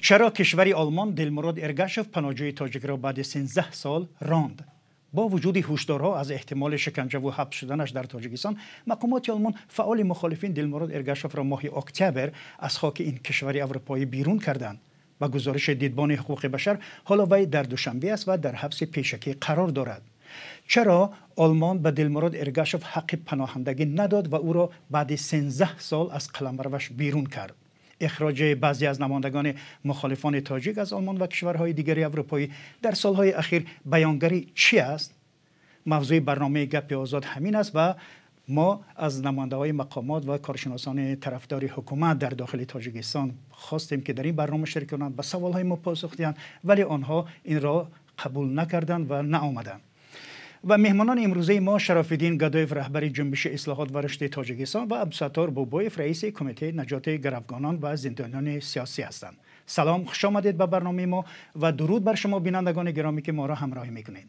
چرا کشور آلمان دلمراد ارگاشف پناهجوی تاجیک را بعد 13 سال راند؟ با وجود هشدارها از احتمال شکنجه و حبس شدنش در تاجیکستان، مقامات آلمان فعال مخالفین دلمراد ارگاشف را ماه اکتبر از خاک این کشور اروپایی بیرون کردند. با گزارش دیدبان حقوق بشر، حالا وی در دوشنبه است و در حبس پیشکی قرار دارد. چرا آلمان به دلمراد ارگاشف حق پناهندگی نداد و او را بعد 13 سال از قلمروش بیرون کرد؟ اخراج بعضی از نمایندگان مخالفان تاجیک از آلمان و کشورهای دیگر اروپایی در سالهای اخیر بیانگری چی است؟ موضوع برنامه گپ آزاد همین است و ما از نماینده‌های مقامات و کارشناسان طرفدار حکومت در داخل تاجیکستان خواستیم که در این برنامه شرکت کنند، به سوالهای ما پاسخ دهند، ولی آنها این را قبول نکردند و نآمدند. و مهمانان امروزه ما شراف‌الدین گدایف رهبر جنبش اصلاحات و رشد تاجیکستان و عبدالستار بوبایف رئیس کمیته نجات گروگانان و زندانیان سیاسی هستند. سلام، خوش آمدید به برنامه ما و درود بر شما بینندگان گرامی که ما را همراهی میکنید.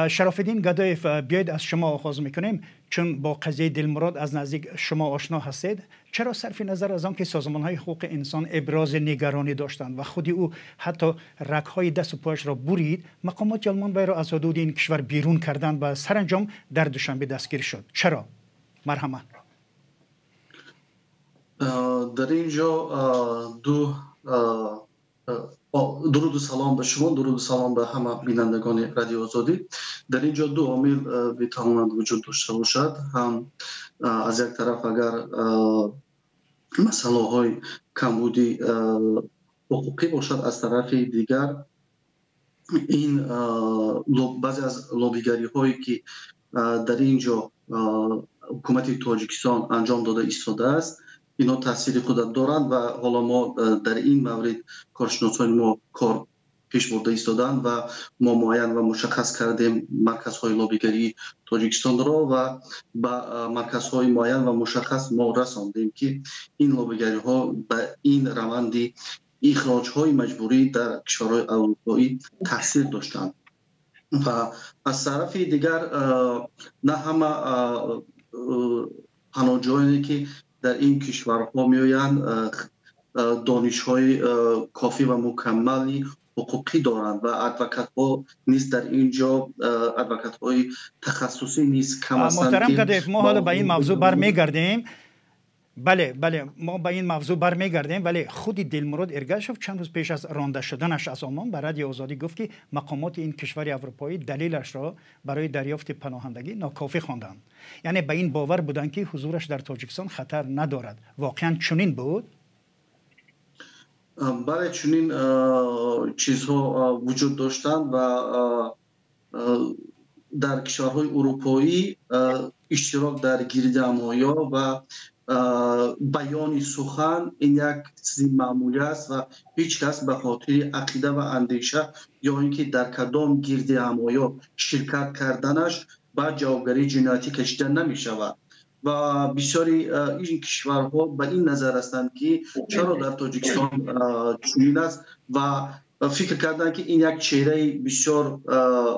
شراف‌الدین گدایف، بیاید از شما آغاز میکنیم، چون با قضیه دلمراد از نزدیک شما آشنا هستید. چرا صرف نظر از آن که سازمان‌های حقوق انسان ابراز نگرانی داشتند و خود او حتی رگ‌های دست و پایش را برید، مقامات آلمان وی را از حدود این کشور بیرون کردند و سرانجام در دوشنبه دستگیر شد؟ چرا؟ مرحبا. در اینجا درود و سلام به شما، درود و سلام به همه بینندگان رادیو آزادی. در اینجا دو عامل میتواند وجود داشته باشد. هم از یک طرف اگر مسئله های کمبودی حقوقی باشد، از طرف دیگر این بعضی از لابیگری هایی که در اینجا حکومت تاجیکستان انجام داده ایستاده است، اینا تاثیر خود دارند و حالا ما در این مورد کارشناسان ما کار پیش برده ایستادند و ما معین و مشخص کردیم مرکزهای لابیگری تاجیکستان را و با مرکزهای معین و مشخص ما رساندیم که این لابیگری ها به این روند اخراج های مجبوری در کشورهای اروپایی تاثیر داشتند. و از طرف دیگر نه همه پناهجویانی که در این کشورها میآیند دانش‌های کافی و مکملی حقوقی دارند و ادوکات ها نیست در اینجا، ادوکات های تخصصی نیست کم هستند. محترم گدایف، ما حالا به این موضوع برمیگردیم. بله ما به این موضوع برمیگردیم، ولی خود دلمراد ارگاشف چند روز پیش از رانده شدنش از آلمان به رادیو آزادی گفت که مقامات این کشور اروپایی دلیلش را برای دریافت پناهندگی ناکافی خواندند. یعنی به این باور بودند که حضورش در تاجیکستان خطر ندارد. واقعا چنین بود؟ بله، چنین چیزها وجود داشتند و در کشورهای اروپایی اشتراک در گردهمایی و بیان سخن این یک چیز معمولی است و هیچ کس به خاطر عقیده و اندیشه یا اینکه در کدام گردهمایی شرکت کردنش با جوابگری جنایتی کشیده نمی شود. و بسیاری این کشورها به این نظر هستند که چرا در تاجیکستان چنین است و فکر کردن که این یک چهره بسیار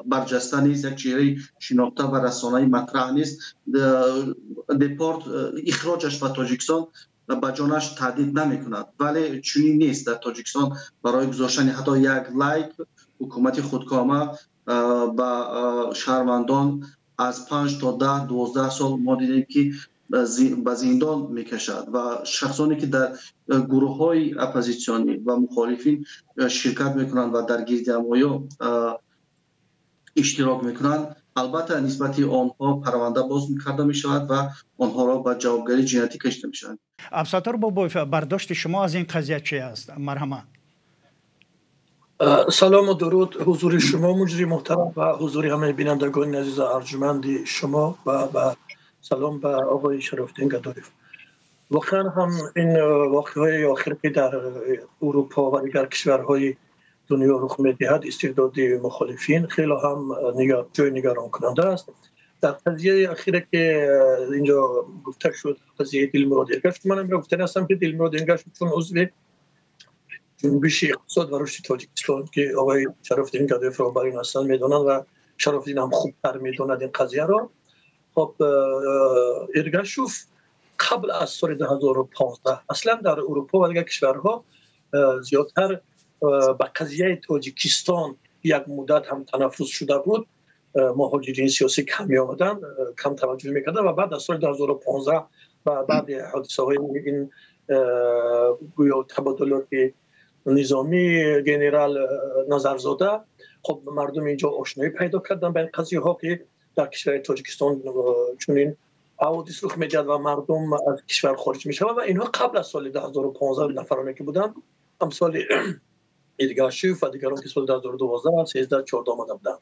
برجسته نیست، یک چهره شناخته و رسانه‌ای مطرح نیست. دپارت اخراجش به تاجیکستان به جانش تهدید نمی‌کند، ولی چنین نیست. در تاجیکستان برای گذاشتن حتی یک لایک حکومت خودکامه به شهروندان از 5 تا 10 12 سال ما دیدیم که به زندان میکشد و شخصانی که در گروه های اپوزیسیونی و مخالفین شرکت میکنند و در گردهمایی اشتراک میکنند، البته نسبت آنها پرونده باز کرده می شود و آنها را به جوابگری جنایتی کشیده می شود. عبدالستار بوبایف، برداشت شما از این قضیه چی است؟ مرحبا. سلام و درود حضور شما مجری محترم و حضور همه بینندگان عزیز ارجمند شما و سلام به آقای شراف‌الدین گدایف. واقعا هم این واقعه‌های آخر که در اروپا و دیگر کشورهای دنیا رخ می‌دهد استبداد مخالفین خیلی هم جای نگران کننده است. در قضیه اخیره که اینجا گفته شد، قضیه دلمراد ارگاشف، منم گفتن هستم که دلمراد ارگاشف چون عضو جنبش اقتصاد و رشد تاجیکستان که آقای شراف‌الدین گدایف را برای هستند میدونند و شراف‌الدین هم خوبتر میدوند این قضیه را. خب ارگاشف قبل از سال 2015 اصلا در اروپا و دیگر کشورها زیادتر به قضیه تاجیکستان یک مدت هم تنفس شده بود. مهاجرین سیاسی کمی آمدن، کم توجه میکردن و بعد از سال 2015 و بعد حادثه های این گویا تبادلات نظامی جنرال نظرزاده، خب مردم اینجا آشنایی پیدا کردن به این قضیه ها که در کشور تاجیکستان چنین حوادث رخ می‌دهد و مردم از کشور خارج میشوند و اینها قبل از سال 2015 نفرانی که بودن امثال ایرگاشیف و دیگران که سال 2012 13 14 آمده بودند.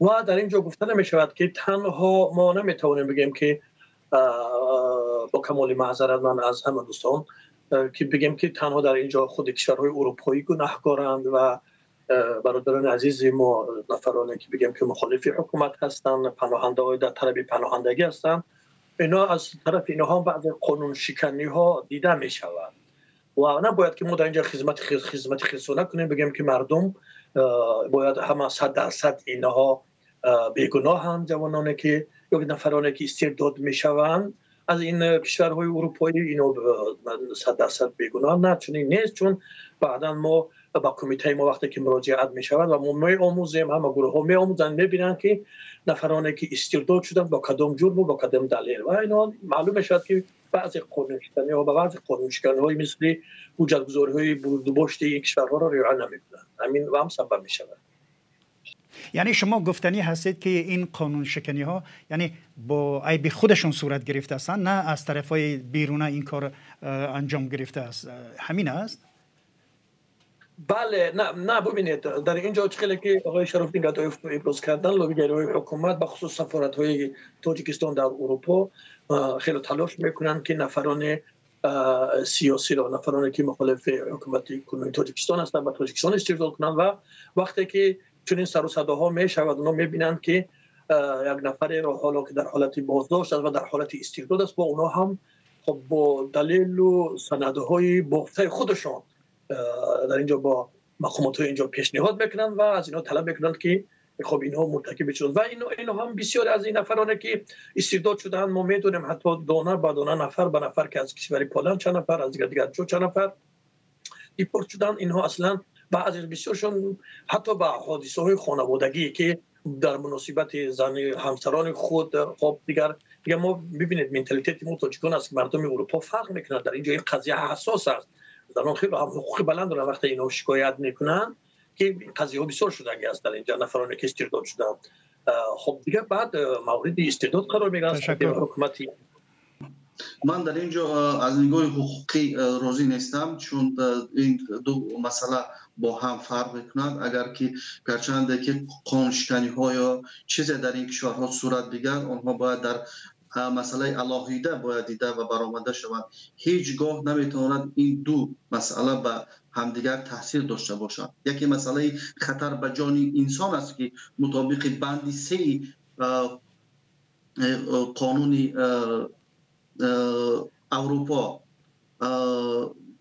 و در اینجا گفته نمی شود که تنها ما نمیتوانیم بگیم که با کمال معذرت من از همه دوستان که بگیم که تنها در اینجا خود کشورهای اروپایی گناهکارند و برادران عزیز ما نفرانی که بگیم که مخالف حکومت هستند، پناهنده های در طلب پناهندگی هستند، اینا از طرف اینها بعض قانون شکنی ها دیده می شود و نباید که ما در اینجا خدمت خصوصی کنیم بگیم که مردم باید همه 100% اینها بیگناهند. جوانانی که یا نفرانی که استرداد میشوند از این کشورهای اروپایی اینا 100% بیگناه نه، چنین نیست. چون بعدا ما با کمیته ما وقتی که مراجعت میشود و ما میآموزیم، همه گروه ها میآموزند، میبینند که نفرانی که استرداد شدن با کدام جرم و با کدام دلیل و اینا معلوم شد که بعضی قانون شکنی ها و بعضی قانون شکنی های مثل حجتگذاری های بردوباشت این کشورها را رعایت نمیکنند. همین و هم سبب میشود. یعنی شما گفتنی هستید که این قانون شکنی ها یعنی با عیب خودشون صورت گرفته هستند، نه از طرف های بیرون این کار انجام گرفته است، همین است؟ بله، نه ببینید در اینجا خیلی که آقای شراف‌الدین گدایف ابراز کردن، لابیگرای حکومت به خصوص سفارت‌های تاجیکستان در اروپا خیلی تلاش میکنن که نفران سیاسی را، نفرانی که مخالف حکومت کنونی تاجیکستان هستند و تاجیکستان استرداد کنند و وقتی که چنین سر و صداها میشود اونا میبینند که یک نفر را حالا که در حالت بازداشت است و در حالت استرداد است با اونا هم خب با دلیل و سندهای بافته خودشان در اینجا با مقامات اینجا پیشنهاد میکنند و از اینا طلب میکنند که خب اینها مرتکب شدند و اینا هم بسیار از این نفرانی که استرداد شدند ما میدونیم حتی دانه به دانه، نفر به نفر که از کشور پولند چند نفر، از دیگر چند نفر دیپورت شدند. اینها اصلا بعضی بسیارشون حتی با حادثه های خانوادگی که در مناسبت زن همسران خود خب دیگر ما ببینید منتالیته ما تاجیکان است که مردم اروپا فرق میکنند. در اینجا این قضیه حساس است، زنان خیلی هم حقوق بلند دارن وقتی اینا شکایت میکنن که قضیه ها بسیار شدنی است در اینجا نفرانی که استرداد شدن خب دیگه بعد مورد استرداد قرار میگیرن حکومتی. من در اینجا از نگاه حقوقی راضی نیستم چون این دو مسئله با هم فرق میکنند. اگر که گرچند که قانون شکنی ها یا چیزی در این کشورها صورت بگیرد آنها باید در مسئله علاهیده باید دیده و برآمده شود. هیچگاه نمیتواند این دو مسئله به همدیگر تاثیر داشته باشد. یکی مسئله خطر به جان انسان است که مطابق بند 3 قانون اروپا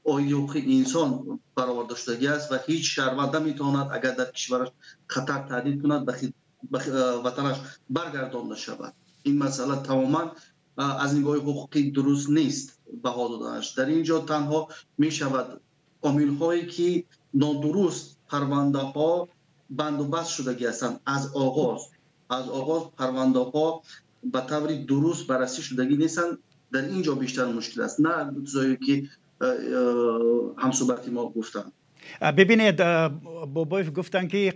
حقوق انسان برآورده داشتگی است و هیچ شهروند نمیتواند اگر در کشورش خطر تهدید کند به وطنش برگردانده شود. این مسئله تماما از نگاه حقوقی درست نیست بها دادنش. در اینجا تنها می شود عامل هایی که نادرست پرونده ها بند و بست شدگی هستند از آغاز پرونده ها به طور درست بررسی شدگی نیستند. در اینجا بیشتر مشکل است، نه چیزایی که همصحبتی ما گفتند. ببینید بابایف گفتن که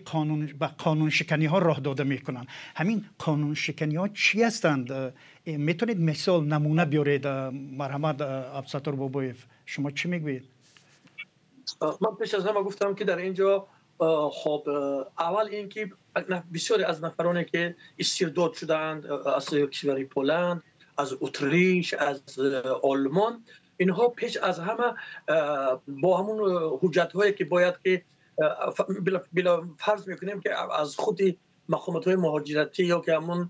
قانون شکنی ها راه داده میکنن. همین قانون شکنی ها چی هستند؟ میتونید مثال نمونه بیارید؟ مرحمت عبدالستار بابایف شما چی میگوید؟ من پیش از همه گفتم که در اینجا خب اول اینکه بسیاری از نفرانی که استرداد شدند از کشور پولند، از اتریش، از آلمان، اینها پیش از همه با همون حجت هایی که باید که بلا فرض میکنیم که از خود مقامات های مهاجرتی یا که همون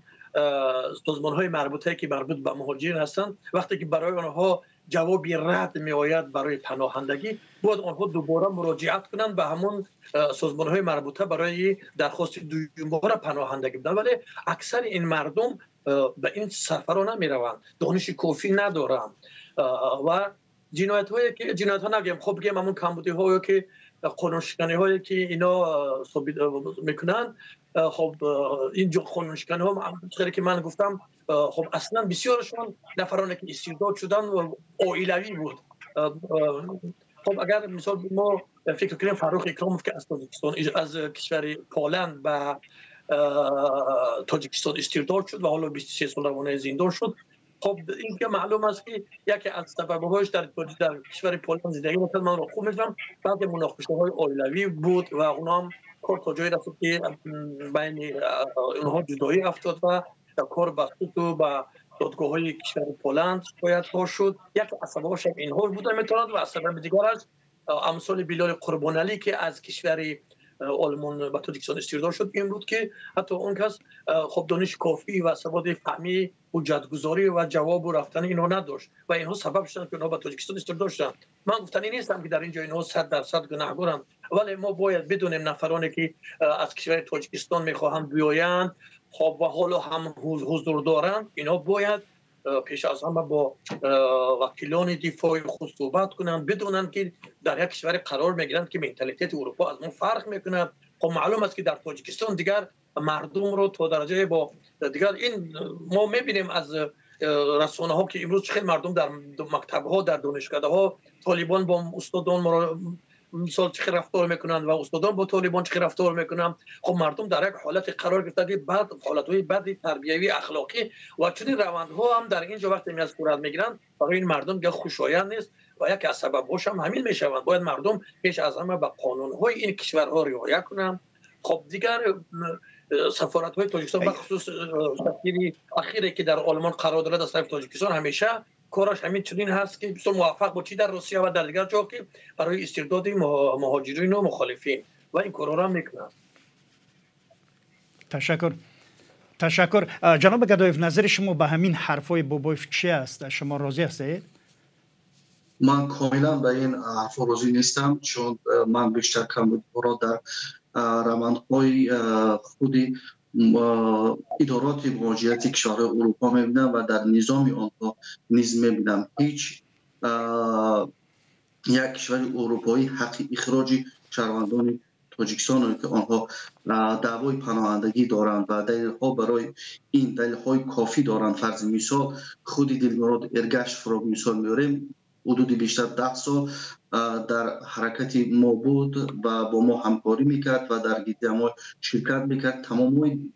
سازمان های مربوطه که مربوط به مهاجرین هستند، وقتی که برای آنها جوابی رد می آید برای پناهندگی باید آنها دوباره مراجعت کنند به همون سازمان های مربوطه برای درخواست دوباره پناهندگی بدن. ولی اکثر این مردم به این سفرها نمی روند، دانش کافی ندارند و جنایت ها نگیم، خب بگیم همون کمبودی هایی که قانونشکنی هایی که اینا ثابت میکنن. خب این قانونشکنی ها چیزی که من گفتم، خب اصلا بسیارشون نفرانی که استبداد شدن و اویلوی بود. خب اگر مثال ما فکر کنیم فاروق اکراموف که از تاجیکستان از کشور پولند به تاجیکستان استبداد شد و حالا 23 سال روانه زندان شد. خب این که معلوم است که یکی از سبب‌هاش در کشور پولند زندگی می‌کرد. من رو خوب می‌فهمم بعد مناقشه‌های اویلوی بود و اونها هم کار تا جایی رسید که بین اونها جدایی افتاد و کار به سوت و به دادگاه‌های کشور پولند شکایت شد. یکی از سبب‌هاش اینها بوده می‌تواند و از سبب دیگرش امثال بلال قربانعلی که از کشور آلمان به تاجیکستان استبداد شد این بود که حتی اون کس خب دانش کافی و سواد فهمی حجت‌گذاری و جواب و رفتن اینها نداشت و اینها سبب شدن که اینها به تاجیکستان استبداد شدند. من گفتنی نیستم که در اینجا اینها 100% گناهکارند، ولی ما باید بدونیم نفرانی که از کشور تاجیکستان میخواهند بیایند خب و حالا هم حضور دارند، اینها باید پیش از همه با وکیلان دفاع خود صحبت کنند، بدونند که در یک کشور قرار میگیرند که منتالیته اروپا از ما فرق میکنه. خب معلوم است که در تاجیکستان دیگر مردم رو تا درجه با دیگر این ما میبینیم از رسانه ها که امروز خیلی مردم در مکتب ها در دانشکده ها طالبان با استادان مثال چه رفتار میکنند و استادان با طالبان چه رفتار میکنند. خب مردم در یک حالت قرار گرفته که بعد حالت‌های بد تربیوی اخلاقی و چنین روندها هم در اینجا وقتی از صورت میگیرند برای این مردم دیگه خوشایند نیست و یک از سبب‌هاش هم همین میشوند. باید مردم پیش از همه به قانون‌های این کشورها رعایت کنند. خب دیگر سفارت‌های تاجیکستان به خصوص سفیر اخیری که در آلمان قرار دارد از طرف تاجیکستان همیشه کارش همین چنین هست که بسیار موفق بود چی در روسیه و در دیگر جا که برای استرداد مهاجرین و مخالفین و این کارا را میکنن. تشکر. جناب گدایف، نظر شما به همین حرفای بابایف چی است؟ شما راضی هستید؟ من کاملا به این حرف راضی نیستم، چون من بیشتر کمبودها در روندهای خودی ادارات مهاجرتی کشورهای اروپا میبینم و در نظام آنها نیز میبینم. هیچ یک کشور اروپایی حق اخراج شهروندان تاجیکستان که آنها دعوای پناهندگی دارند و دلیل‌ها برای این دلیل‌های کافی دارند. فرض مثال خود دلمراد ارگش را مثال میاریم، حدود بیشتر 10 سال در حرکت ما بود و با ما همکاری میکرد و در گیتی‌ها شرکت میکرد.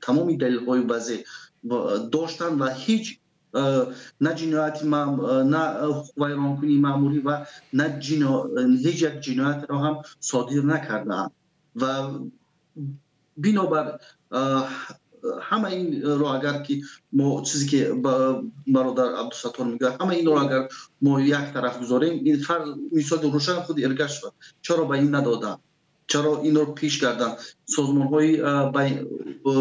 تمامی دلیل‌های واضح داشتن و هیچ نه جنایت نه ویرانکنی معمولی و نه هیچ یک جنایت را هم صادر نکردند و بنابر همه این رو اگر که ما چیزی که برادر عبدالستار میگه همه این رو اگر ما یک طرف گذاریم، این مثال روشن خود ارگش شد. چرا به این ندادن؟ چرا این رو پیش کردن؟ سازمان های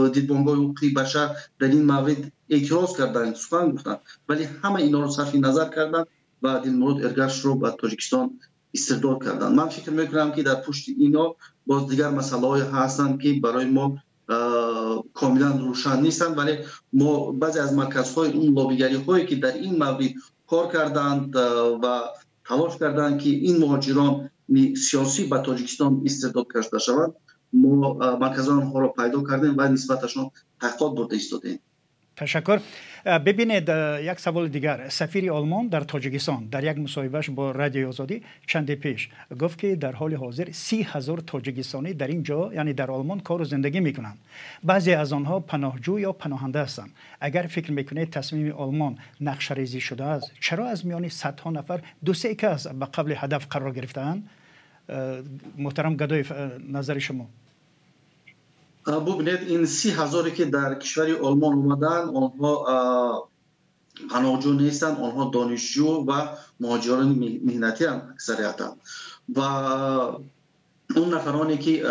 دیدبانگاه حقوق بشر در این مورد اعتراض کردن، سخن گفتن، ولی همه اینا رو صرف نظر کردن و دلمراد ارگش رو به تاجیکستان استرداد کردن. من فکر میکنم که در پشت اینا باز دیگر مسئله های هستند که برای ما کاملا روشن نیستند، ولی ما بعضی از مرکزهای اون لابیگری هایی که در این مورد کار کردند و تلاش کردند که این مهاجران سیاسی به تاجیکستان استرداد کرده شوند، ما مرکزان آنها را پیدا کردیم و نسبتشان تحقیقات برده ایستادیم. تشکر. ببینید یک سوال دیگر. سفیر آلمان در تاجیکستان در یک مصاحبهش با رادیو آزادی چند پیش گفت که در حال حاضر 30,000 تاجیکستانی در اینجا یعنی در آلمان کار و زندگی میکنند. بعضی از آنها پناهجو یا پناهنده هستند. اگر فکر میکنید تصمیم آلمان نقشه شده است، چرا از میان صدها نفر 2-3 کس به قبل هدف قرار گرفتند؟ محترم گدایف، نظر شما؟ ببینید این 30,000 که در کشور آلمان اومدن، آنها پناهجو نیستن، آنها دانشجو و مهاجران مهنتی هم اکثریتا و اون نفرانی که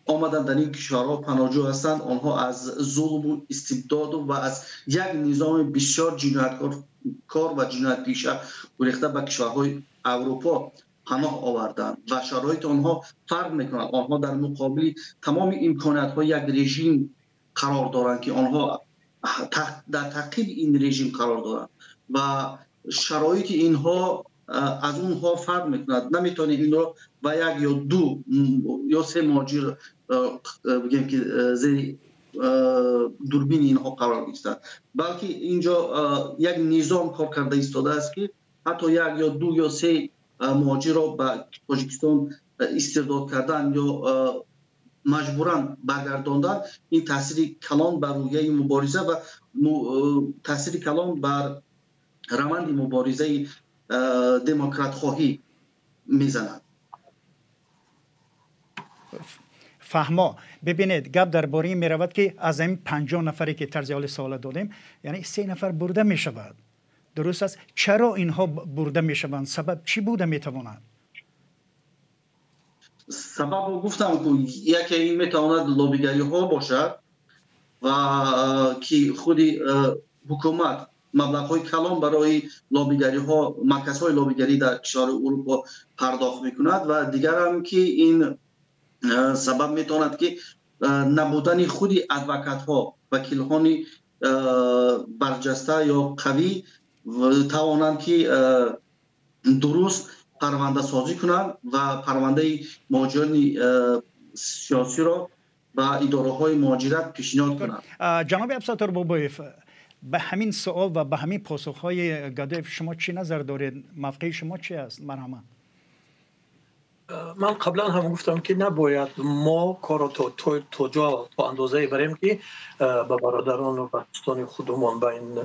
آمدن در این کشورها پناهجو هستند، آنها از ظلم و استبداد و از یک نظام بسیار جنایتکار و جنایت پیشه گریخته به کشورهای اروپا پناه آوردند و شرایط آنها فرق میکنند. آنها در مقابل تمام امکانات ها یک رژیم قرار دارند که آنها در تعقیب این رژیم قرار دارند و شرایط اینها از اونها فرق میکند. نمیتونه این رو با یک یا دو یا سه ماجر بگیم که زیر دوربین اینها قرار گرفتند، بلکه اینجا یک نظام کار کرده ایستاده است که حتی یک یا دو یا سه ماجر را به تاجیکستان استرداد کردن یا مجبورا برگرداندن، این تاثیر کلان بر رویه مبارزه و تاثیر کلان بر روند مبارزه دموکرات خواهی میزنند. فهما ببینید گپ درباره این می رود که از این 50 نفری که طرز حال سوال دادیم یعنی 3 نفر برده می شود. درست است؟ چرا اینها برده می شوند؟ سبب چی بوده می تواند؟ سبب گفتم که یکی این می تواند لابیگری ها باشد و که خود حکومت مبلغ های کلان برای لابیگری ها، مرکز های لابیگری در کشور اروپا پرداخت می کند و دیگر هم که این سبب می تواند که نبودن خود ادوکات ها، وکیلان برجسته یا قوی توانند که درست پرونده سازی کنند و پرونده مهاجران سیاسی را به اداره های مهاجرت پیشنهاد کنند. جناب عبدالستار بابایف، به همین سوال و به همین پاسخ های گادایف شما چی نظر دارید؟ موقع شما چی است؟ مرحبا. من قبلا هم گفتم که نباید ما کار تو جا تا اندازه بریم که به برادران و دوستان خودمان به این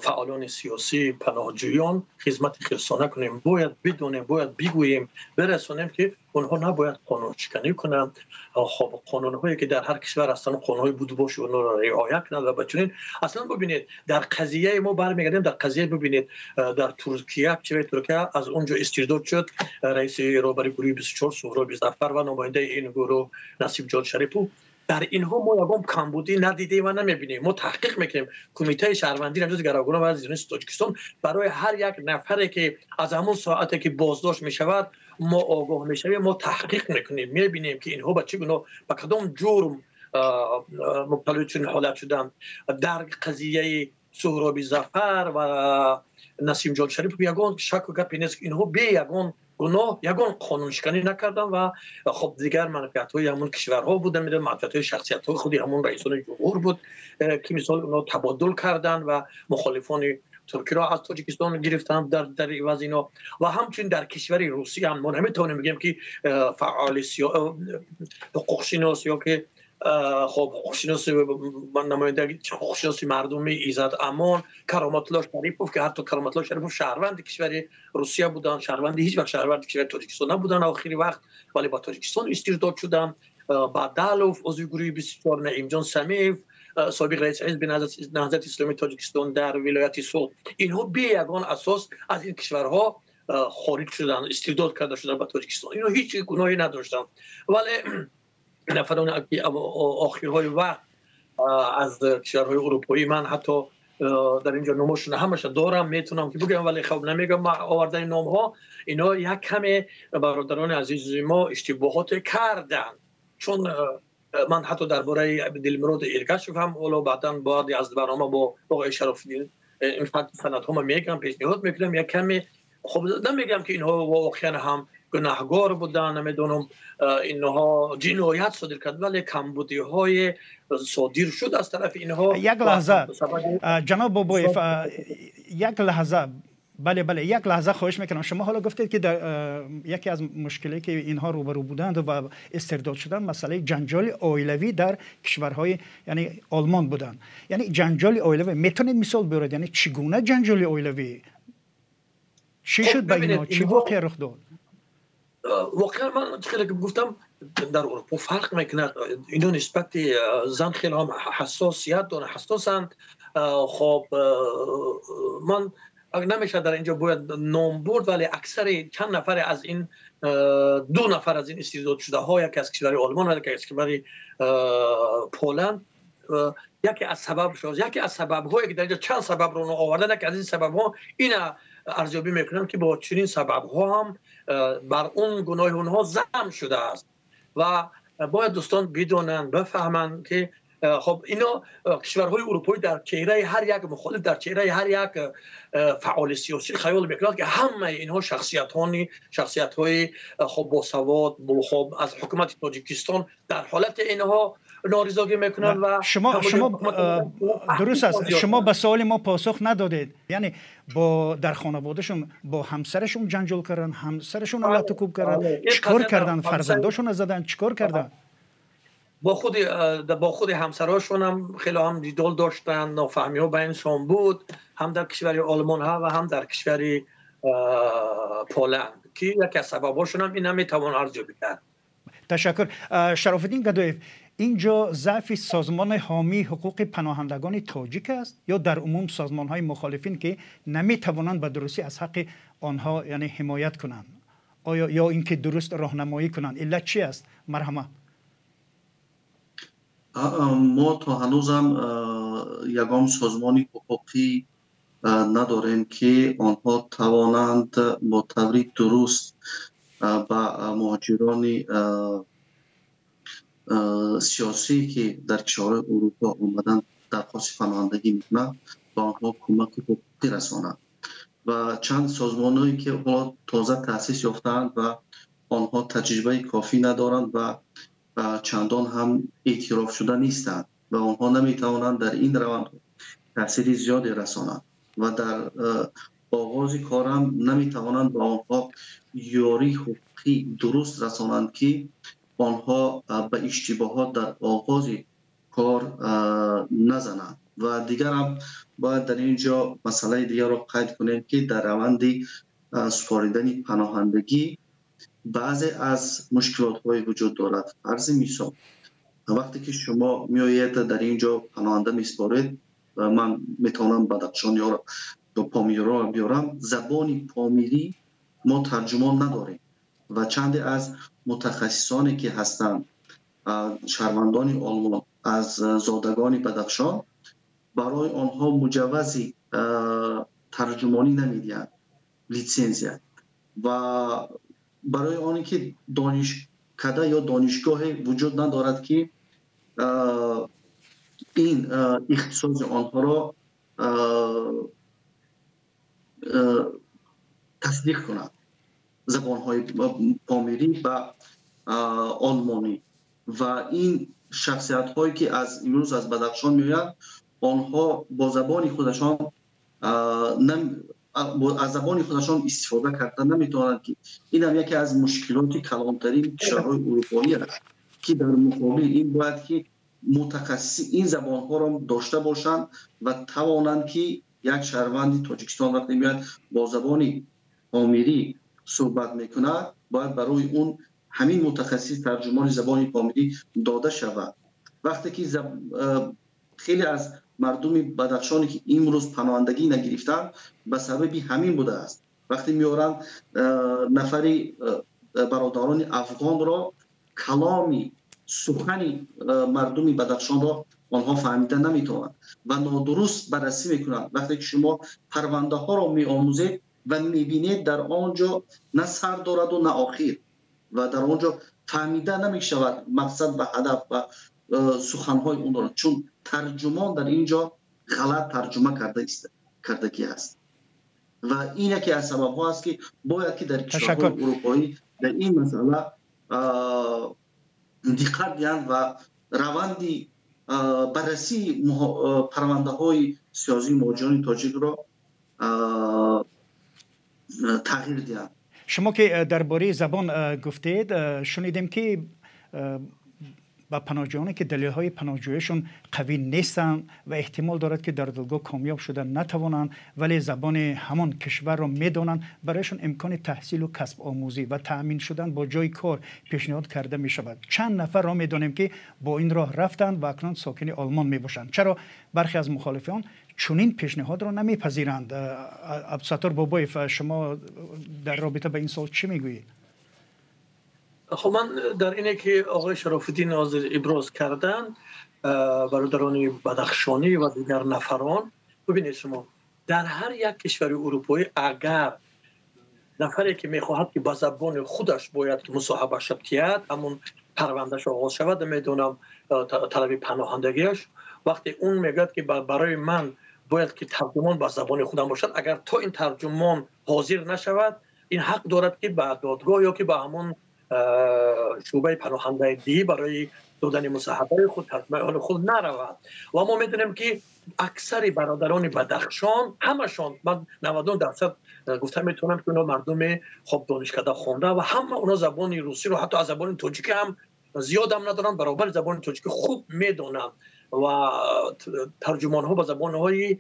فعالان سیاسی پناهجویان خدمت خلصانه کنیم. باید بدونیم، باید بگوییم، برسونیم که اونها نباید قانون شکنی کنند. قانون هایی که در هر کشور هستن قانون های بود باشه اونها را رعایت کنند و بچنین. اصلا ببینید در قضیه ما برمیگردیم، در قضیه ببینید در ترکیه از اونجا استرداد شد رئیس رهبری گروه 24 سهراب ظفر و نماینده این گروه نصیب جان شریفو. در اینها ما یگام کمبودی ندیدیم و نمیبینیم. ما تحقیق میکنیم. کمیته شهروندی نجات گروگان و از تاجیکستان برای هر یک نفری که از همون ساعتی که بازداشت میشود ما آگاه میشویم، ما تحقیق میکنیم، میبینیم که اینها به چه گونه به کدام جرم مبتلا چنین حالت شدن. در قضیه سهراب ظفر و نسیم جان شریف یگان شک و گپی نیست که اینها به یگان گناه یگان قانون شکنی نکردن و خب دیگر منفعت های همون کشورها بودن، میدونم منفعت های شخصیت های خودی همون رئیسان جمهور بود که مثال اونا تبادل کردن و مخالفان ترکی را از تاجیکستان گرفتن در عوض اینا. و همچنین در کشور روسیه هم ما نمیتونیم بگیم که فعال حقوق شناس یا که خب حقوقشناسی نماینده حقوقشناسی مردمی ایزد امان کرامت الله شریفوف که حتی کرامت الله شریفوف شهروند کشور روسیه بودن، شهروند هیچ وقت شهروند کشور تاجیکستان نبودن آخری وقت، ولی با تاجیکستان استرداد شدن. بعدالوف عضو گروه 24 نعیم جان سمیف سابق رئیس حزب نهضت اسلامی تاجیکستان در ولایت سوت، اینها به یگان اساس از این کشورها خارج شدن، استرداد کرده شدن به تاجیکستان. اینها هیچ گناهی نداشتن، ولی نفران که آخرهای وقت از کشورهای اروپایی، من حتی در اینجا نامشون همش دارم میتونم که بگم ولی خب نمیگم، آوردن نام ها اینا یک کمی برادران عزیز ما اشتباهات کردن. چون من حتی درباره دلمراد ایرگاشف هم اولو بعداً بعد از برنامه با آقای شرف‌الدین این سندها میگم، پیشنهاد میکنم یک کمی خب نمیگم که اینها واقعا هم گناهگار بودن، نمیدونم اینها جنایت صادر کرد، ولی کمبودی های صادر شد از طرف اینها. یک لحظه جناب بابایف، یک لحظه، بله یک لحظه خواهش میکنم. شما حالا گفتید که در یکی از مشکلی که اینها روبرو بودند و استرداد شدن مسئله جنجال عائلوی در کشورهای یعنی آلمان بودن. یعنی جنجال عائلوی میتونید مثال بیارید؟ یعنی چگونه جنجال عائلوی چی شد با اینا؟ چی واقعا رخ داد؟ واقعا من خیلی گفتم در اروپا فرق میکنه. اینا نسبت زن خیلی هم حساسیت دارن، حساسند. خب من نمیشه در اینجا باید نام برد، ولی اکثر چند نفر از این 2 نفر از این استرداد شده ها، یکی از کشور آلمان و یکی از کشور پولند، یکی از سبب هایی که در اینجا چند سبب رو آوردن، یکی از این سبب ها این ارزیابی میکنم که با چنین سبب ها هم بر اون گناه اونها ضم شده است. و باید دوستان بدونن، بفهمن که خب اینا کشورهای اروپایی در چهره هر یک مخالف، در چهره هر یک فعال سیاسی خیال میکنند که همه اینها شخصیت‌های خب باسواد خب از حکومت تاجیکستان در حالت اینها نارضایتی میکنند. و شما درست است، شما به سوال ما پاسخ ندادید. یعنی در خانوادهشون با همسرشون جنجال کردن، همسرشون علت کوب کردن، چیکار کردن؟ فرزنداشون زدن، چیکار کردن؟ با خود همسراشون هم خیلی هم دیدال داشتن، نافهمی ها بینشون بود، هم در کشور آلمان ها و هم در کشور پولند، که یکی از سبباشون هم این هم میتوان ارزیابی کرد. تشکر. شرف الدین گدایف، اینجا ضعف سازمان حامی حقوق پناهندگان تاجیک است یا در عموم سازمان های مخالفین که نمیتوانند به درستی از حق آنها یعنی حمایت کنند؟ آیا یا اینکه درست راهنمایی کنند؟ علت چی است؟ مرحمت. ما تا هنوزم یگام سازمانی حقوقی نداریم که آنها توانند با طور درست با مهاجران سیاسی که در کشورهای اروپا اومدن درخواست پناهندگی میکنند با آنها کمک حقوقی رسانند. و چند سازمانهایی که تازه تأسیس یافتند و آنها تجربه کافی ندارند و چندان هم اعتراف شده نیستند و آنها نمیتوانند در این روند تأثیر زیادی رسانند و در آغاز کار هم نمیتوانند با آنها یاری حقوقی درست رسانند که آنها به اشتباهات در آغاز کار نزنند. و دیگر هم باید در اینجا مسئله دیگر را قید کنیم که در روند سپاریدن پناهندگی بعضی از مشکلات های وجود دارد. فرض مثال وقتی که شما میآیید در اینجا پناهنده میسپارید، من میتونم بدخشان یا پامیری را بیارم، زبان پامیری ما ترجمان نداریم و چند از متخصصانی که هستند شهروندان آلمان از زادگان بدخشان برای آنها مجوزی ترجمانی نمیدهند، لیسانس. و برای آنی که دانشکده یا دانشگاه وجود ندارد که این اختصاص آنها را تصدیق کند، زبانهای پامیری و آلمانی. و این شخصیت هایی که امروز از بدخشان میآیند آنها با زبان خودشان از زبان خودشان استفاده کردن نمیتوانند که این هم یکی از مشکلات کلانترین کشورهای اروپایی است که در مقابل این باید که متخصص این زبان ها را داشته باشند و توانند که یک شهروند تاجیکستان وقتی میاد با زبان پامیری صحبت میکنه باید برای اون همین متخصص ترجمان زبان پامیری داده شود. وقتی که خیلی از مردم بدخشانی که امروز پناهندگی نگرفتند به سبب همین بوده است. وقتی میارن نفری برادران افغان را کلامی سخنی مردم بدخشان را آنها فهمیده نمیتوانند و نادرست بررسی میکنند. وقتی که شما پرونده ها را میآموزید و میبینید در آنجا نه سر دارد و نه آخر و در آنجا فهمیده نمیشود مقصد و هدف و سخنهای اون را، چون ترجمان در اینجا غلط ترجمه کردگی است و این یکی از سبب ها است که باید که در کشورهای اروپایی در این مسئله دقت دهند و روندی بررسی پرونده های سیاسی مهاجران تاجیک را تغییر دهند. شما که درباره زبان گفتید، شنیدیم که با پناهجویانی که دلیل‌های پناهجوییشون قوی نیستن و احتمال دارد که در دادگاه کامیاب شدن نتوانند ولی زبان همان کشور را میدانند، برایشون امکان تحصیل و کسب آموزی و تأمین شدن با جای کار پیشنهاد کرده می شود. چند نفر را میدانیم که با این راه رفتند و اکنون ساکن آلمان می باشند. چرا برخی از مخالفان چنین پیشنهاد را نمیپذیرند؟ عبدالستار بابایف، شما در رابطه با این سوال چی میگویید؟ خب من در اینه که آقای شرف الدین ناظر ابراز کردن برادران بدخشانی و دیگر نفران، ببینید شما در هر یک کشور اروپایی اگر نفری که میخواهد که با زبان خودش باید که مصاحبه شد همون پروندهش آغاز شود میدونم طلب پناهندگیش وقتی اون میگه که برای من باید که ترجمان با زبان خودم باشد اگر تو این ترجمان حاضر نشود این حق دارد که به دادگاه یا که به همون شعبه پناهندگی برای دادن مصاحبه خود ترجمه خود نرود و ما میدونیم که اکثر برادران بدخشان همشون من 99% گفتم میتونم که اونا مردم خوب دانشکده خونده و همه اونا زبان روسی رو حتی از زبان تاجیکی هم زیاد هم ندارن برابر زبان تاجیکی خوب میدونن و ترجمان ها با زبان های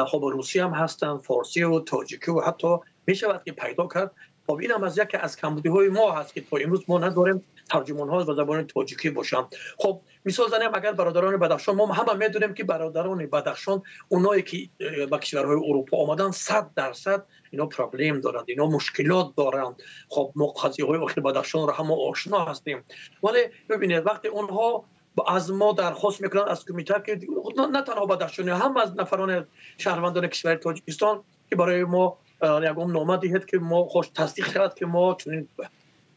خب روسی هم هستن فارسی و تاجیکی و حتی میشود که پیدا کرد. خب این هم از یکی از کمبودی های ما هست که تا امروز ما نداریم ترجمان ها با زبان تاجیکی باشن. خب مثال زنیم اگر برادران بدخشان ما همه میدونیم که برادران بدخشان اونایی که به کشورهای اروپا آمدن 100% اینا پرابلم دارند اینا مشکلات دارند. خب ما قضیه های اخیر بدخشان را هم آشنا هستیم ولی ببینید وقتی اونها از ما درخواست میکنن از کمیته که نه تنها بدخشانی هم از نفران شهروندان کشور تاجیکستان که برای ما یکم نامه دهید که ما خوش تصدیق کرد که ما چنین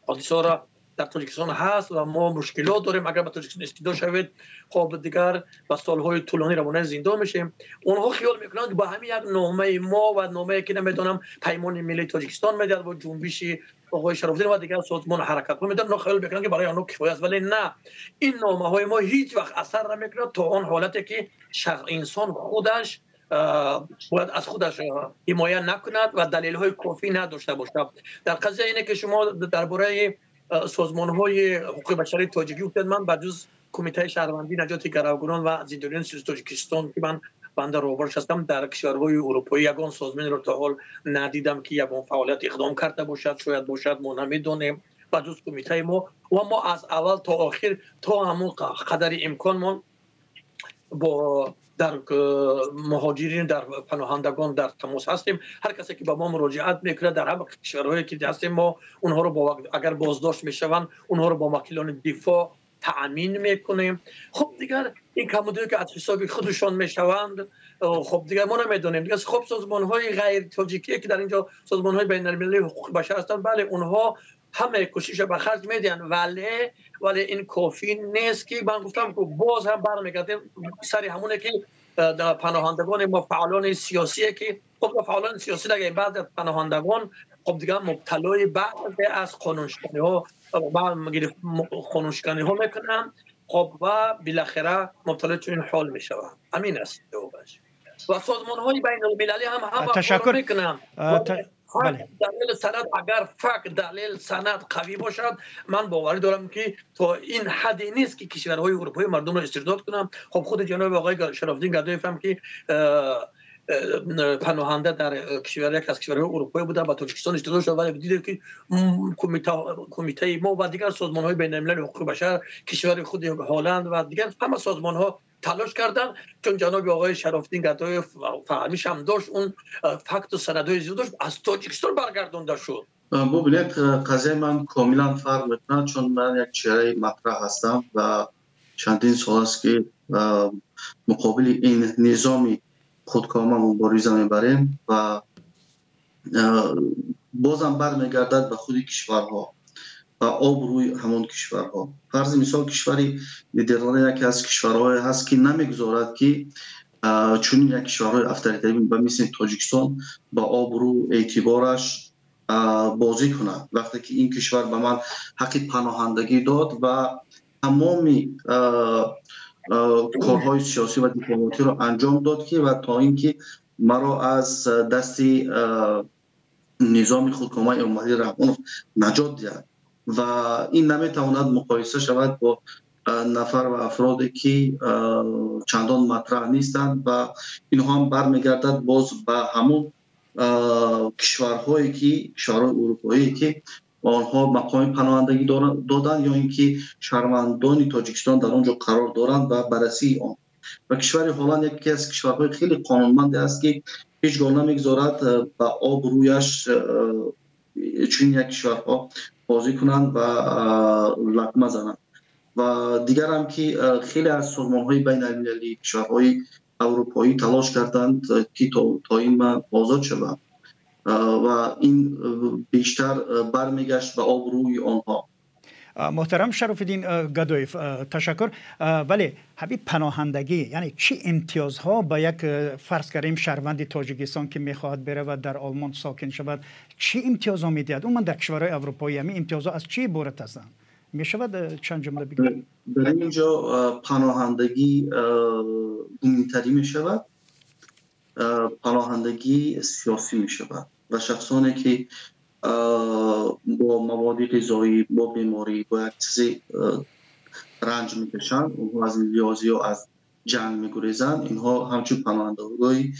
حادثه را در تاجیکستان هست و ما مشکلات داریم اگر به تاجیکستان استیدا شوید خب دیگر با سالهای طولانی روانه زندان میشیم. اونها خیال میکنند که با همین یک نامه ما و نامه که نمیدونم پیمان ملی تاجیکستان میداد و جنبش آقای شراف‌الدین و دیگر سازمان حرکت ها میدن خیال میکنند که برای آنها کفایت است ولی نه این نامه های ما هیچ وقت اثر نمیکنه تا آن حالتی که انسان خودش باید از خودش حمایت نکند و دلیل های کافی نداشته باشد. در قضیه اینه که شما درباره سازمان های حقوق بشری تاجیکی گفتید من به جز کمیته شهروندی نجات گروگانان و زندانیان سیاسی تاجیکستان که من بنده روبرش هستم در کشورهای اروپایی یگان سازمان رو تا حال ندیدم که یگان فعالیت اقدام کرده باشد شاید باشد ما نمیدونیم به جز کمیته ما و ما از اول تا آخر تا همون قدر امکان ما با در مهاجرین در پناهندگان در تماس هستیم. هر کسی که با ما مراجعت میکنه در همه کشورهایی که هستیم ما اونها رو با اگر بازداشت میشوند اونها رو با وکیلان دفاع تأمین میکنیم. خب دیگر این کمبودی که از حساب خودشان میشوند خب دیگر ما نمیدونیم دیگر. خب سازمان های غیر تاجیکی که در اینجا سازمان های بین المللی حقوق بشر هستند بله اونها همه کوشش به خرج میدن ولی این کافی نیست که من گفتم که باز هم برمیگردیم سری همونه که در پناهندگان ما فعالان سیاسی که خب فعالان سیاسی دیگه بعضی از پناهندگان خب دیگه مبتلای بعضی از قانونشکنی ها قانونشکنی ها میکنن خب و بالاخره مبتلا چنین حال میشوند. همین است و سازمان های بین المللی هم تشکر میکنن. بله. دلیل سند اگر فقط دلیل سند قوی باشد من باوری دارم که تا این حدی نیست که کشورهای اروپایی مردم رو استرداد کنم. خب خود جناب آقای شراف‌الدین گدایف هم که پناهنده در کشور یک از کشورهای اروپایی بودن با تاجیکستان استرداد شد ولی دیدید که کمیته ما و دیگر سازمان‌های بین‌المللی حقوق بشر کشور خود هلند و دیگر همه سازمان‌ها تلاش کردن چون جناب آقای شراف‌الدین گدایف فهمیش هم داشت اون فکت و سندهای زیاد داشت از تاجیکستان برگردانده شد. ببینید قضیه من کاملا فرق میکنه چون من یک چهره مطرح هستم و چندین سال است که مقابل این نظامی خودکامه مبارزه میبریم و بازم برمیگردد به خود کشورها و آبروی همون کشورها. فرض مثال کشوری ندرلند یکی از کشورهای هست که نمیگذارد که چون یک کشورهای افریقایی به مثل تاجیکستان با آبرو اعتبارش بازی کنند. وقتی که این کشور به من حق پناهندگی داد و تمامی کارهای سیاسی و دیپلماتی رو انجام داد که و تا اینکه مرا از دست نظام خودکامه امامعلی رحمانوف نجات داد و این نمیتواند مقایسه شود با نفر و افرادی که چندان مطرح نیستند و اینها هم برمیگردد باز به همون کشورهایی که کشورهای اروپایی که آنها مقام پناهندگی دادند یا اینکه شهروندان تاجیکستان در آنجا قرار دارند و بررسی آن. و کشور هلند یکی از کشورهای خیلی قانونمند است که هیچگاه نمیگذارد به آبرویش چون یک کشورها بازی کنند و لطمه زنند. و دیگر هم که خیلی از سازمان‌های بین‌المللی کشورهای اروپایی تلاش کردند که تا این من آزاد شوم و این بیشتر برمیگشت به آبروی آنها. محترم شرف‌الدین گدایف تشکر. ولی حبیب پناهندگی یعنی چی امتیازها با یک فرض کنیم شهروند تاجیکستان که میخواهد بره و در آلمان ساکن شود چی امتیازها میدهد؟ اون من در کشورهای اروپایی همین امتیازها از چی عبارت هستند؟ میشود چند جمله بگید؟ در اینجا پناهندگی گونی‌تری میشود، پناهندگی سیاسی میشود و شخصانی که با مواد غذایی، با بیماری، با یک چیزی رنج میکشند، اونها از لیازی و از جنگ میگریزند، اینها همچون پناهندگی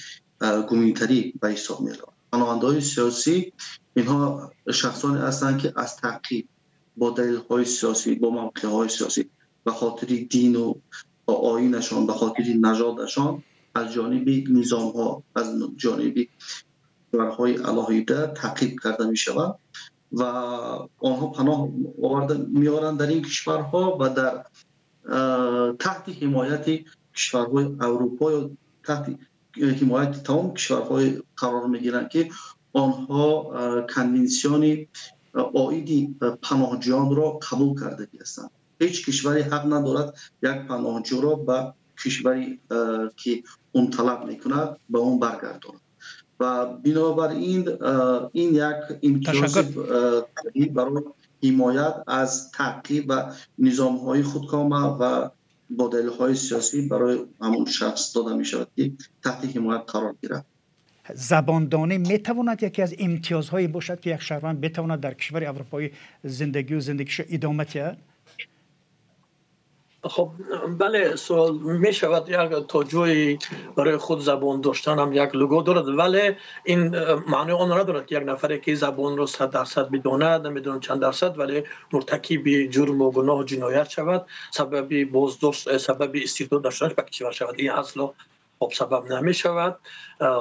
گونی‌تری به حساب میروند. پناهنده‌های سیاسی اینها شخصانی هستند که از تعقیب با دلیل‌های سیاسی، با موقع‌های سیاسی، به خاطر دین و آیینشان، به خاطر نژادشان از جانب نظام‌ها، از جانب کشورهای علاهیده تعقیب کرده می‌شوند و آنها پناه آورده می‌آورند در این کشورها و در تحت حمایت کشورهای اروپا یا تحت حمایت تمام کشورهای قرار می‌گیرند که آنها کنوانسیون عاید پناهجویان را قبول کرده هستند. هیچ کشوری حق ندارد یک پناهجو را به کشوری که اون طلب میکند به اون برگرداند و بنابراین این یک امتیاز برای حمایت از تعقیب و نظام‌های خودکامه و با دلیل‌های سیاسی برای همون شخص داده می‌شود که تحت حمایت قرار گیرد. زباندانی میتواند یکی از امتیازهایی باشد که یک شهروند بتواند در کشور اروپایی زندگیش ادامه دهد؟ خب بله، سوال می شود یک توجهی برای خود زبان داشتن هم یک لگو دارد، ولی این معنی آن را ندارد که یک نفری که زبان را 100% بداند، نمیدونم چند درصد، ولی مرتکب جرم و گناه و جنایت شود، سبب بازداشت، سبب استعداد داشتنش به کشور شود. این اصلا خب سبب نمی شود.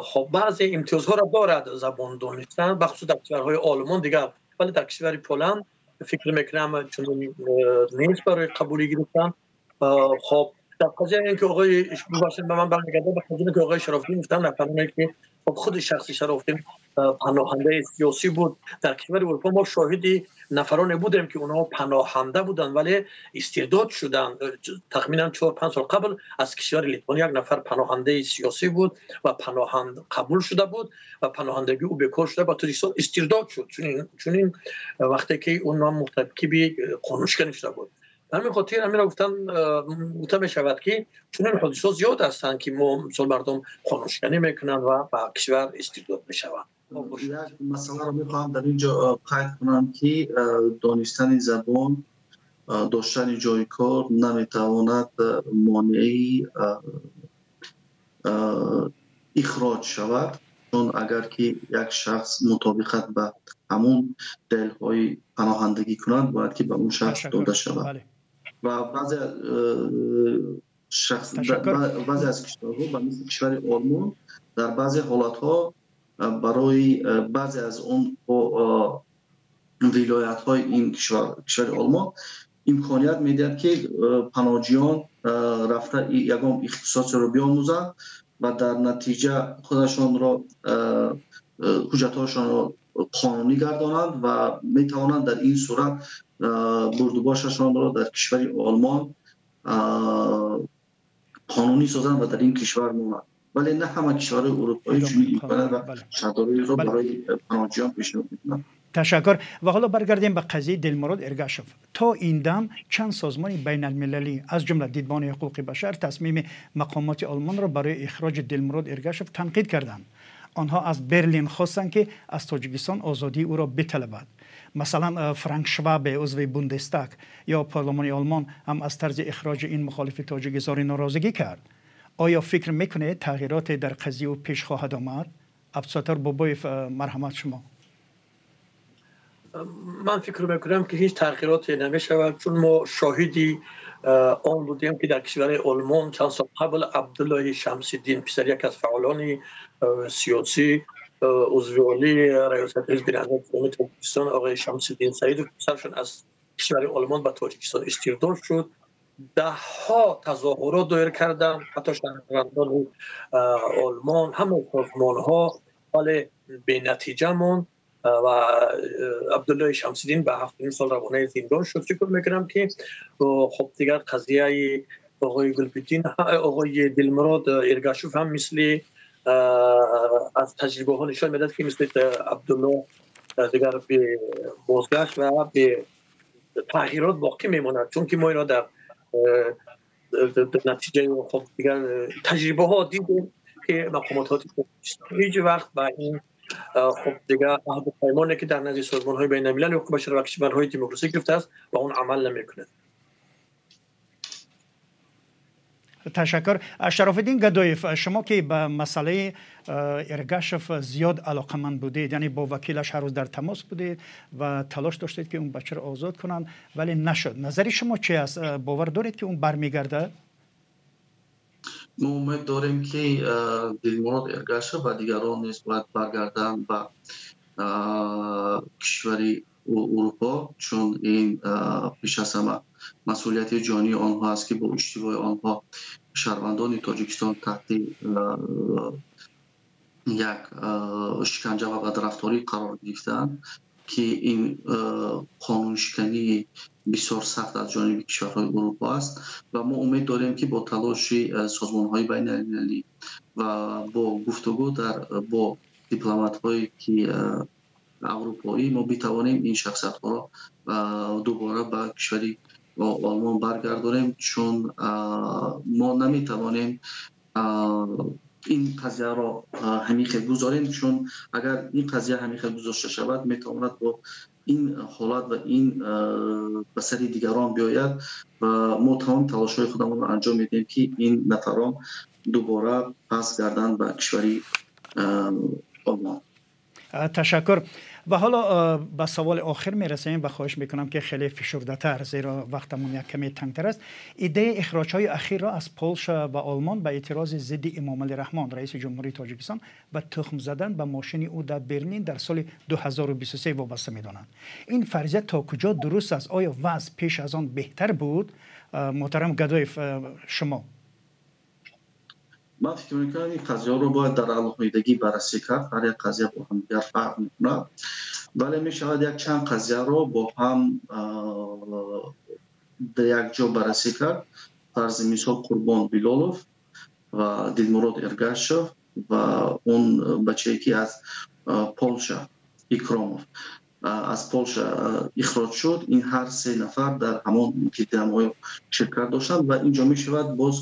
خب بعضی امتیازها را دارد زبان دانستن، بخصوص در کشورهای آلمان دیگر، ولی در کشور پولند فکر میکنم چون نیست برای قبولی گرفتن. خب در قضیه اینکه آقای باشن به من برمیگرده به قضیه اینکه آقای شراف‌الدین گفتن نفرمونه که خب خود شخص شراف‌الدین پناهنده سیاسی بود. در کشور اروپا ما شاهدی نفرانی بودیم که اونها پناهنده بودن ولی استرداد شدن. تقریبا 4-5 سال قبل از کشور لیتوانی یک نفر پناهنده سیاسی بود و پناهند قبول شده بود و پناهندگی او بکار شده با تاجیکستان استرداد شد، چون این وقتی که اونها مرتکب قانونشکنی شده بود. همین خاطر همین را گفته می شود که چون این حادثات زیاد هستند که مثلا مردم قانونشکنی میکنن و با کشور استرداد میشوند. یک مثلا میخوام در اینجا قید کنم که دانستن زبان، داشتن جای کار نمیتواند مانعی اخراج شود، چون اگر که یک شخص مطابقت به همون دلیل‌های پناهندگی کند باید که به اون شخص داده شود. و بعضی از کشورها به مثل کشور آلمان در بعضی حالتها برای بعضی از اون ولایت‌های این کشور آلمان امکانیت میدهد که پناهجویان رفته یگام اختصاص را بیاموزند و در نتیجه خودشان را حجت‌هاشان را قانونی گردانند و میتوانند در این صورت بردوباششان را در کشور آلمان قانونی سازند و در این کشور مانند. ولی نه همه کشورهای اروپایی چنین امکانات و شرایطی را برای پناهجویان پیشنهاد می‌کنند. تشکر. و حالا برگردیم به قضیه دلمراد ارگاشف. تا این دم چند سازمان بین المللی از جمله دیدبان حقوق بشر تصمیم مقامات آلمان را برای اخراج دلمراد ارگاشف تنقید کردند. آنها از برلین خواستند که از تاجیکستان آزادی او را بطلبد. مثلا فرانک شواب عضو بوندستاگ یا پارلمان آلمان هم از طرز اخراج این مخالف تاجیک اظهار ناراضگی کرد. آیا فکر میکنه تغییرات در قضیه و پیش خواهد آمد؟ عبدالستار بابایف، مرحمت شما. من فکر میکنم که هیچ تغییراتی نمیشود، چون ما شاهدی آن بودیم که در کشور آلمان چند سال قبل عبدالله شمس الدین پسر یک از فعالان سیاسی عضو عالی ریاست حزب نهضت تاجیکستان آقای شمس الدین سعید پسرشون از کشور آلمان به تاجیکستان استرداد شد. ده ها تظاهرات دایر کردند، حتی شهروندان آلمان، همه سازمان ها، ولی به نتیجه ماند و عبدالله شمس‌الدین به 7 سال روانه زندان شد. فکر میکنم که خب دیگر قضیه آقای گلپیتین، آقای دلمراد ارگاشوف هم مثل از تجربه ها نشان میداد که مثل عبدالله دیگر به بازگشت و به تغییرات باقی میماند، چون که ما اینا در نتیجه خب دیگر تجربه ها دیدیم که مقامات هیچ وقت با این خب دیگر عهد و پیمانی که در نزد سازمان های بین المللی حقوق بشر و کشورهای دموکراسی گرفته است با اون عمل نمیکنه. تشکر. شراف‌الدین گدایف، شما که به مسئله ارگاشف زیاد علاقمند بودید، یعنی با وکیلش هر روز در تماس بودید و تلاش داشتید که اون بچه رو آزاد کنند ولی نشد، نظر شما چی است؟ باور دارید که اون برمیگرده؟ ما امید داریم که دلمراد ارگاشف و دیگران نیز باید برگردند به کشوری اروپا، چون این پیش از همه مسئولیت جانی آنها است که با اشتباه آنها شهروندان تاجیکستان تحت یک شکنجه و بدرفتاری قرار گرفتند که این قانون شکنی بسیار سخت از جانب کشورهای اروپا است و ما امید داریم که با تلاش سازمان‌های بین المللی و با گفتگو با دیپلمات‌هایی که اروپایی ما بتوانیم این شخصیت‌ها را دوباره به کشوری آلمان برگردانیم، چون ما نمیتوانیم این قضیه را همیشه گذاریم، چون اگر این قضیه همیشه گذاشته شود میتواند با این حالت و این به سر دیگران بیاید و ما تمام تلاش‌های خودمون را انجام میدیم که این نفران دوباره پس گردند به کشوری آلمان. تشکر. و حالا به سوال آخر میرسیم و خواهش میکنم که خیلی فشرده تر، زیرا وقتمون یک کمی تنگتر است. ایده اخراج های اخیر را از پولشا و آلمان به اعتراض ضد امام علی رحمان رئیس جمهوری تاجیکستان و تخم زدن به ماشین او در برلین در سال 2023 وابسته میدانند. این فرضیه تا کجا درست است؟ آیا وضع پیش از آن بهتر بود؟ محترم گدایف، شما. من فکر میکنم این قضیه رو باید در علاقیدگی بررسی کرد. هر یک قضیه با هم دیگر فرق میکنه، ولی میشود یک چند قضیه رو با هم در یک جا بررسی کرد. فرض مثال قربان بیلالوف و دلمراد ارگاشف و اون بچه‌ای که از پولشا اکراموف از پولشا اخراج شد، این هر سه نفر در همان دمای شرکت داشتند و اینجا میشود باز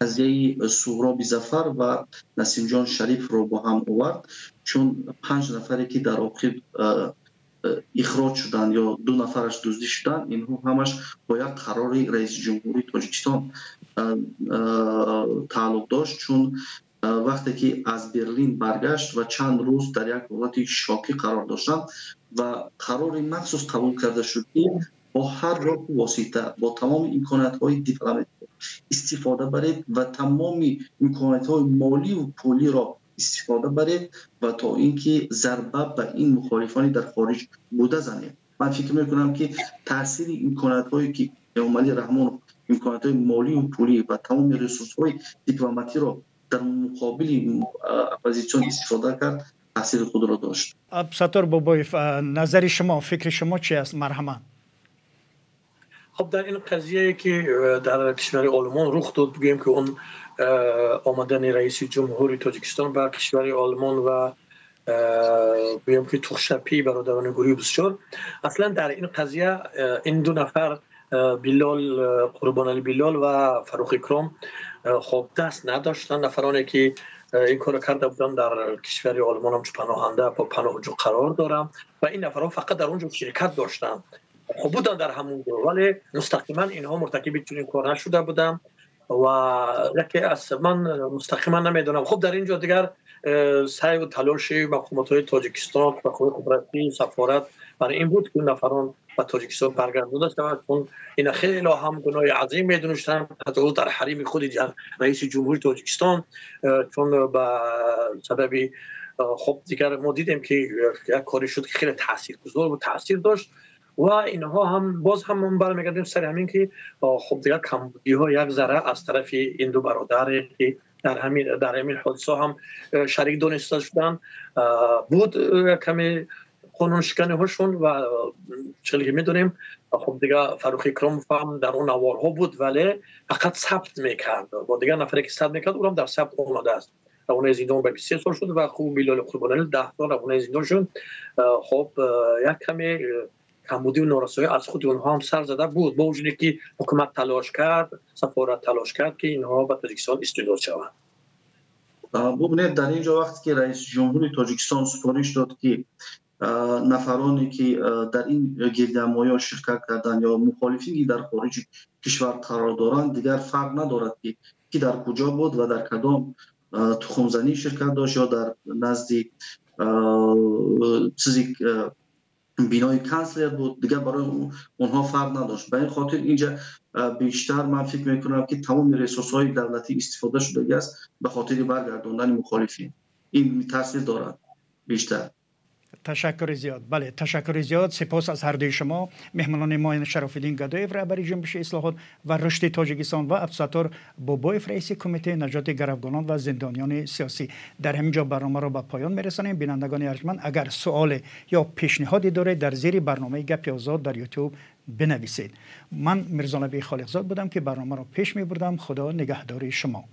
قضیه سهراب ظفر و نسیم جان شریف رو با هم آورد، چون 5 نفری که در آخر اخراج شدن یا 2 نفرش دزدی شدن، اینها همش با یک قرار رئیس جمهوری تاجیکستان تعلق داشت، چون وقتی که از برلین برگشت و چند روز در یک حالت شاکی قرار داشتند و قرار مخصوص قبول کرده شد که با هر راه واسطه با تمام امکانات‌های دیپلماتیک استفاده برید و تمام امکانات‌های مالی و پولی را استفاده برید و تا اینکه ضربه به این مخالفانی در خارج بوده زنید. من فکر می‌کنم که تاثیر امکانات‌هایی که امام علی رحمان امکانات‌های مالی و پولی و تمام ریسورس‌های دیپلماتی را در مقابل اپوزیسیون استفاده کرد، تاثیر خود را داشت. ساتور بابایف، نظر شما، فکر شما چی است؟ مرحبا. خب در این قضیه که در کشور آلمان رخ داد، بگیم که اون آمدن رئیس جمهوری تاجیکستان به کشور آلمان و بگیم که توخشپی برادران گروهی بسیار، اصلا در این قضیه این 2 نفر بیلال، قربان علی بیلال و فاروق اکرام خب دست نداشتن، نفرانی که این کار کرده بودن در کشور آلمان هم پناهنده با پناهجو قرار دارم و این نفرها فقط در اونجا شرکت داشتن، خب بودن در همون گروه، ولی مستقیما اینها مرتکب چنین کار نشده بودن و یکی از من مستقیما نمیدونم. خب در اینجا دیگر سعی و تلاش مقامات تاجیکستان و قدرتی سفارت برای این بود که نفران به تاجیکستان برگردانده شوند، چون این خیلی هم گناه عظیم میدونستن حتی در حریم خود رئیس جمهوری تاجیکستان، چون به سبب خب دیگر ما دیدیم که یک کاری شد که خیلی تاثیرگذار و تاثیر داشت و اینها هم باز هم برمیگردیم سر همین که خب دیگر کمبودی ها یک ذره از طرف این 2 برادر که در همین حادثه هم شریک دانسته شدن بود، کمی قانون شکنی هاشون و چلی میدونیم خب دیگه فروخی کرم فهم در اون نوارها بود ولی فقط ثبت میکرد و دیگه نفری که ثبت میکرد اونم در ثبت اومده است. اون زندان به 23 سال شد و خوب بیلال قربانی 10 سال اون زندان شد. خب یک کمی کمبودی و نارسایی از خود اونها هم سر زده بود با وجودی که حکومت تلاش کرد، سفارت تلاش کرد که اینها به تاجیکستان استرداد شوند. ببینید در اینجا وقتی که رئیس جمهور تاجیکستان سفارش داد که نفرانی که در این گردهمایی شرکت کردن یا مخالفینی که در خارج کشور قرار دارند دیگر فرق ندارد که کی در کجا بود و در کدام تخمزنی شرکت داشت یا در نزد چیزی بینای کانسلر بود دیگر برای اونها فرق نداشت. به این خاطر اینجا بیشتر من فکر میکنم که تمام ریسورس‌های دولتی استفاده شده است به خاطر برگرداندن مخالفین. این تاثیر دارد بیشتر. تشکر زیاد. بله تشکر زیاد. سپاس از هر دوی شما مهمانان ما شرافالدین گدایف رهبر جنبش اصلاحات و رشد تاجیکستان و عبدالستار بابایف رئیس کمیته نجات گروگانان و زندانیان سیاسی. در همینجا برنامه را به پایان میرسانیم. بینندگان ارجمند اگر سوال یا پیشنهادی دارید در زیر برنامه گپ آزاد در یوتیوب بنویسید. من میرزا نبی خالقزاد بودم که برنامه را پیش میبردم. خدا نگهدار شما.